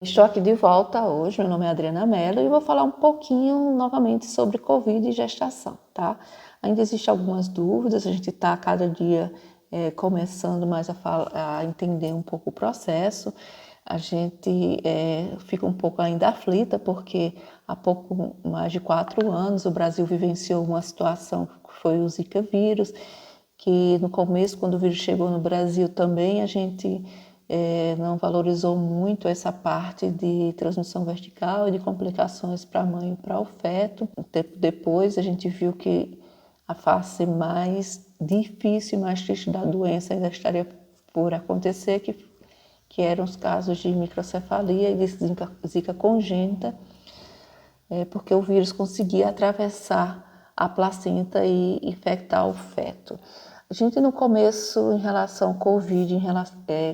Estou aqui de volta hoje, meu nome é Adriana Mello e vou falar um pouquinho novamente sobre Covid e gestação, tá? Ainda existem algumas dúvidas, a gente está cada dia começando mais a entender um pouco o processo. A gente fica um pouco ainda aflita porque há pouco mais de 4 anos o Brasil vivenciou uma situação que foi o Zika vírus, que no começo, quando o vírus chegou no Brasil também, a gente não valorizou muito essa parte de transmissão vertical e de complicações para a mãe e para o feto. Um tempo depois, a gente viu que a face mais difícil e mais triste da doença ainda estaria por acontecer, que eram os casos de microcefalia e de zika congênita, porque o vírus conseguia atravessar a placenta e infectar o feto. A gente no começo, em relação ao Covid,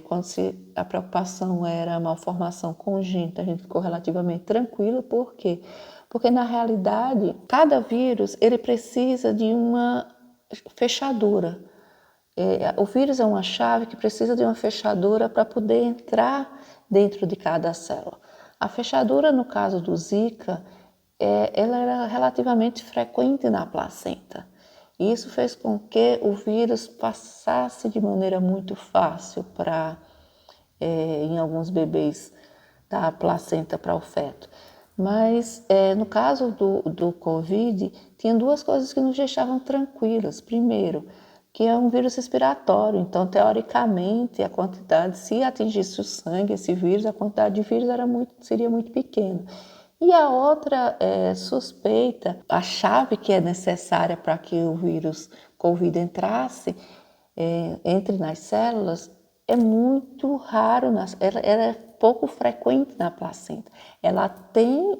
quando a preocupação era a malformação congênita, a gente ficou relativamente tranquilo. Por quê? Porque na realidade, cada vírus ele precisa de uma fechadura. O vírus é uma chave que precisa de uma fechadura para poder entrar dentro de cada célula. A fechadura, no caso do Zika, ela era relativamente frequente na placenta. Isso fez com que o vírus passasse de maneira muito fácil em alguns bebês, da placenta para o feto. Mas no caso do Covid, tinha duas coisas que nos deixavam tranquilos. Primeiro, que é um vírus respiratório, então teoricamente a quantidade, se atingisse o sangue, esse vírus, a quantidade de vírus seria muito pequena. E a outra suspeita, a chave que é necessária para que o vírus Covid entre nas células, é muito raro, ela é pouco frequente na placenta. Ela tem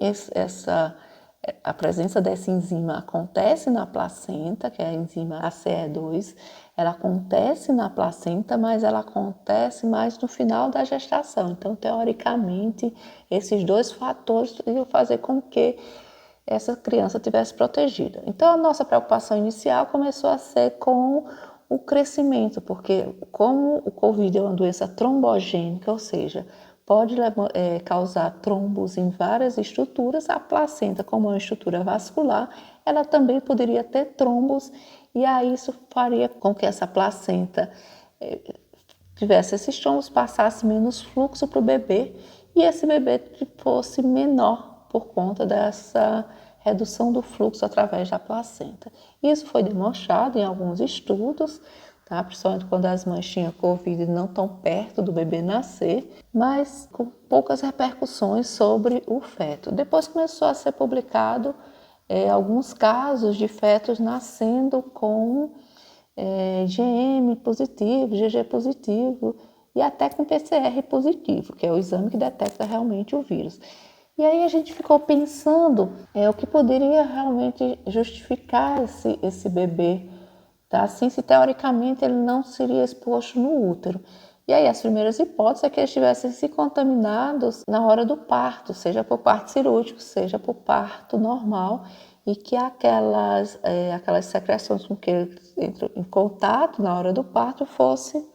a presença dessa enzima acontece na placenta, que é a enzima ACE2, ela acontece na placenta, mas ela acontece mais no final da gestação. Então, teoricamente, esses dois fatores iam fazer com que essa criança tivesse protegida. Então, a nossa preocupação inicial começou a ser com o crescimento, porque como o Covid é uma doença trombogênica, ou seja, pode causar trombos em várias estruturas, a placenta, como é uma estrutura vascular, ela também poderia ter trombos, e aí isso faria com que essa placenta tivesse esses trombos, passasse menos fluxo para o bebê, e esse bebê fosse menor por conta dessa redução do fluxo através da placenta. Isso foi demonstrado em alguns estudos, tá? Principalmente quando as mães tinham Covid não tão perto do bebê nascer, mas com poucas repercussões sobre o feto. Depois começou a ser publicado alguns casos de fetos nascendo com IgM positivo, GG positivo e até com PCR positivo, que é o exame que detecta realmente o vírus. E aí a gente ficou pensando o que poderia realmente justificar esse bebê, tá? Assim, se teoricamente ele não seria exposto no útero. E aí as primeiras hipóteses é que eles tivessem se contaminados na hora do parto, seja por parto cirúrgico, seja por parto normal, e que aquelas secreções com que eles entram em contato na hora do parto fossem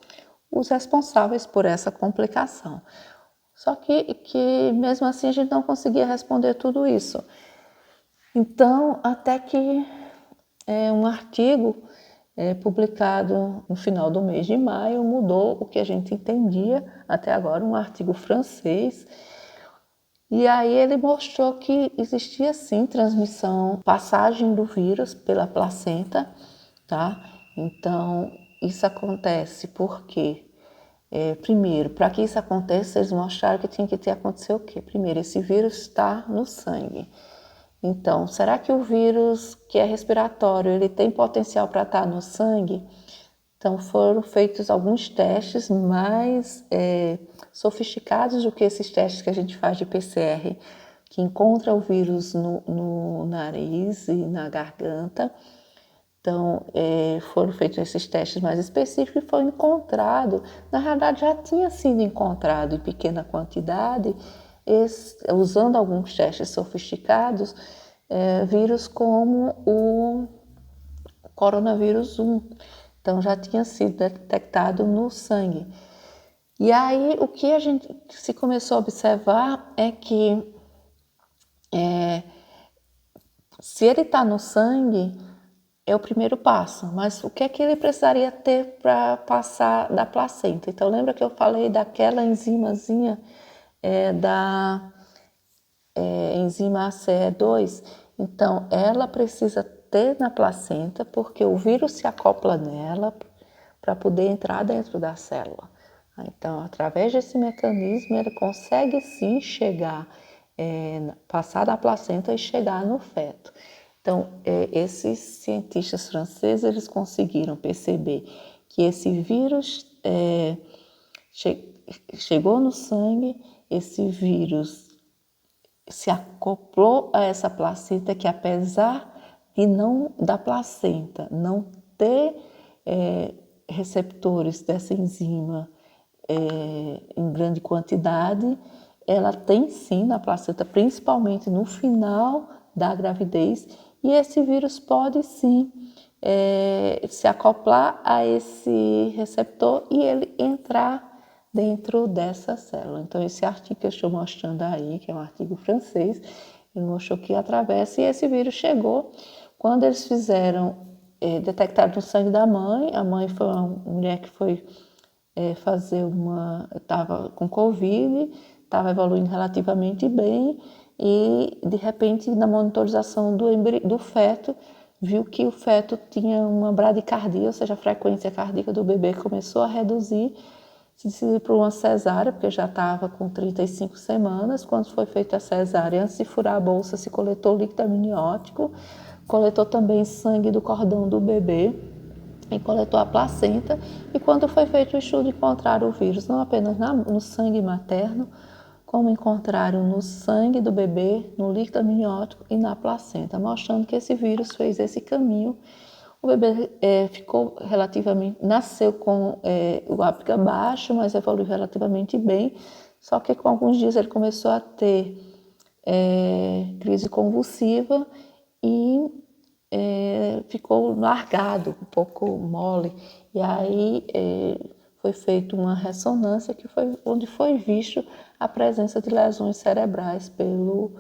os responsáveis por essa complicação. Só que mesmo assim a gente não conseguia responder tudo isso. Então, até que um artigo publicado no final do mês de maio mudou o que a gente entendia até agora, um artigo francês. E aí ele mostrou que existia sim transmissão, passagem do vírus pela placenta, tá? Então, isso acontece porque primeiro, para que isso aconteça, eles mostraram que tinha que ter acontecido o quê? Primeiro, esse vírus está no sangue. Então, será que o vírus que é respiratório, ele tem potencial para estar no sangue? Então, foram feitos alguns testes mais sofisticados do que esses testes que a gente faz de PCR, que encontra o vírus no nariz e na garganta. Então, foram feitos esses testes mais específicos e foi encontrado, na realidade já tinha sido encontrado em pequena quantidade, usando alguns testes sofisticados, vírus como o coronavírus 1. Então, já tinha sido detectado no sangue. E aí, o que a gente se começou a observar é que se ele está no sangue, é o primeiro passo, mas o que é que ele precisaria ter para passar da placenta? Então, lembra que eu falei daquela enzimazinha da enzima ACE2? Então, ela precisa ter na placenta, porque o vírus se acopla nela para poder entrar dentro da célula. Então, através desse mecanismo, ele consegue sim chegar, passar da placenta e chegar no feto. Então, esses cientistas franceses, eles conseguiram perceber que esse vírus chegou no sangue, esse vírus se acoplou a essa placenta, que apesar de não da placenta não ter receptores dessa enzima em grande quantidade, ela tem sim na placenta, principalmente no final da gravidez, e esse vírus pode sim se acoplar a esse receptor e ele entrar dentro dessa célula. Então, esse artigo que eu estou mostrando aí, que é um artigo francês, ele mostrou que atravessa, e esse vírus chegou quando eles fizeram, detectaram no sangue da mãe. A mãe foi uma mulher que foi estava com Covid, estava evoluindo relativamente bem, e de repente, na monitorização do feto, viu que o feto tinha uma bradicardia, ou seja, a frequência cardíaca do bebê começou a reduzir, se decidiu por uma cesárea, porque já estava com 35 semanas. Quando foi feita a cesárea, antes de furar a bolsa, se coletou líquido amniótico, coletou também sangue do cordão do bebê, e coletou a placenta, e quando foi feito o estudo, encontraram o vírus não apenas no sangue materno, como encontraram no sangue do bebê, no líquido amniótico e na placenta, mostrando que esse vírus fez esse caminho. O bebê nasceu com o APGA baixo, mas evoluiu relativamente bem, só que com alguns dias ele começou a ter crise convulsiva e ficou largado, um pouco mole. E aí foi feita uma ressonância, que foi onde foi visto a presença de lesões cerebrais pelo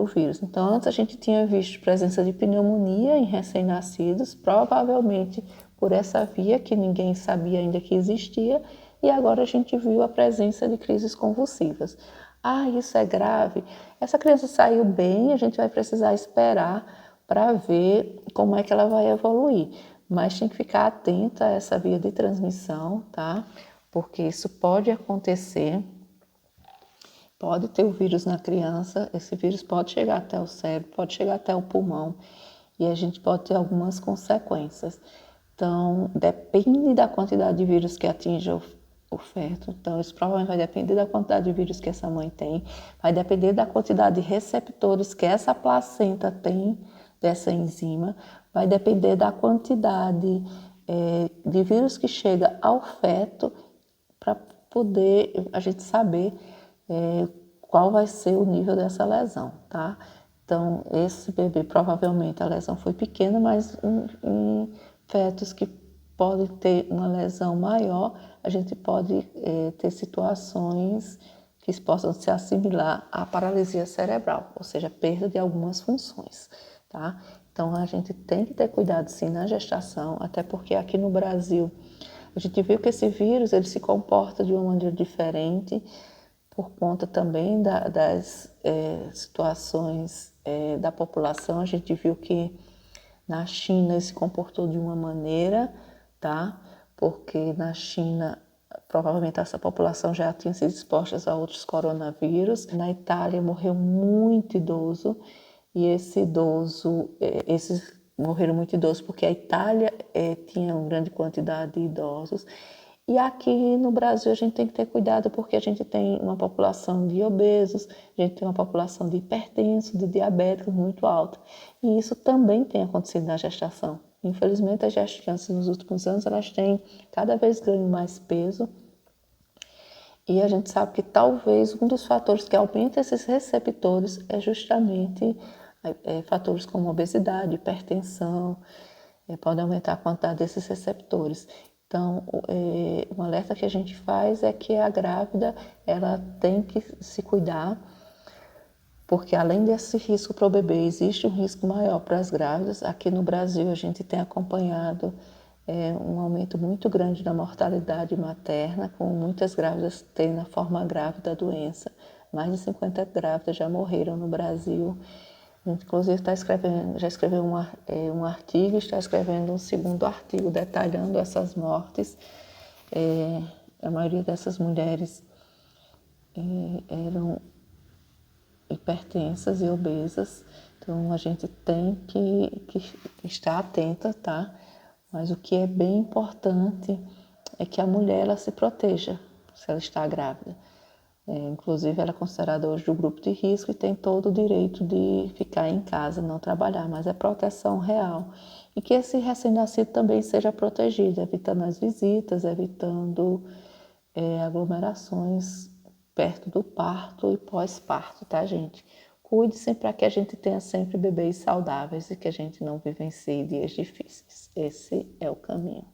vírus. Então, antes a gente tinha visto presença de pneumonia em recém-nascidos, provavelmente por essa via que ninguém sabia ainda que existia, e agora a gente viu a presença de crises convulsivas. Ah, isso é grave? Essa criança saiu bem, a gente vai precisar esperar para ver como é que ela vai evoluir. Mas tem que ficar atenta a essa via de transmissão, tá? Porque isso pode acontecer, pode ter o vírus na criança, esse vírus pode chegar até o cérebro, pode chegar até o pulmão, e a gente pode ter algumas consequências. Então, depende da quantidade de vírus que atinge o feto. Então, isso provavelmente vai depender da quantidade de vírus que essa mãe tem, vai depender da quantidade de receptores que essa placenta tem dessa enzima, vai depender da quantidade de vírus que chega ao feto, para poder a gente saber qual vai ser o nível dessa lesão, tá? Então, esse bebê, provavelmente a lesão foi pequena, mas em fetos que podem ter uma lesão maior, a gente pode ter situações que possam se assimilar à paralisia cerebral, ou seja, perda de algumas funções, tá? Então, a gente tem que ter cuidado sim na gestação, até porque aqui no Brasil a gente viu que esse vírus ele se comporta de uma maneira diferente, por conta também das situações da população. A gente viu que na China ele se comportou de uma maneira, tá? Porque na China provavelmente essa população já tinha sido exposta a outros coronavírus. Na Itália morreu muito idoso, e esses morreram muito idosos porque a Itália tinha uma grande quantidade de idosos. E aqui no Brasil a gente tem que ter cuidado, porque a gente tem uma população de obesos, a gente tem uma população de hipertensos, de diabéticos muito alta. E isso também tem acontecido na gestação. Infelizmente, as gestantes nos últimos anos elas têm cada vez ganham mais peso. E a gente sabe que talvez um dos fatores que aumenta esses receptores é justamente fatores como obesidade, hipertensão, pode aumentar a quantidade desses receptores. Então, um alerta que a gente faz é que a grávida ela tem que se cuidar, porque além desse risco para o bebê, existe um risco maior para as grávidas. Aqui no Brasil, a gente tem acompanhado um aumento muito grande da mortalidade materna, com muitas grávidas tendo a forma grave da doença. Mais de 50 grávidas já morreram no Brasil. Inclusive, já escreveu um artigo, está escrevendo um segundo artigo detalhando essas mortes. A maioria dessas mulheres eram hipertensas e obesas, então a gente tem que estar atenta, tá? Mas o que é bem importante é que a mulher ela se proteja se ela está grávida. Inclusive, ela é considerada hoje do grupo de risco e tem todo o direito de ficar em casa, não trabalhar, mas é proteção real. E que esse recém-nascido também seja protegido, evitando as visitas, evitando aglomerações perto do parto e pós-parto, tá, gente? Cuide-se para que a gente tenha sempre bebês saudáveis e que a gente não vivencie dias difíceis. Esse é o caminho.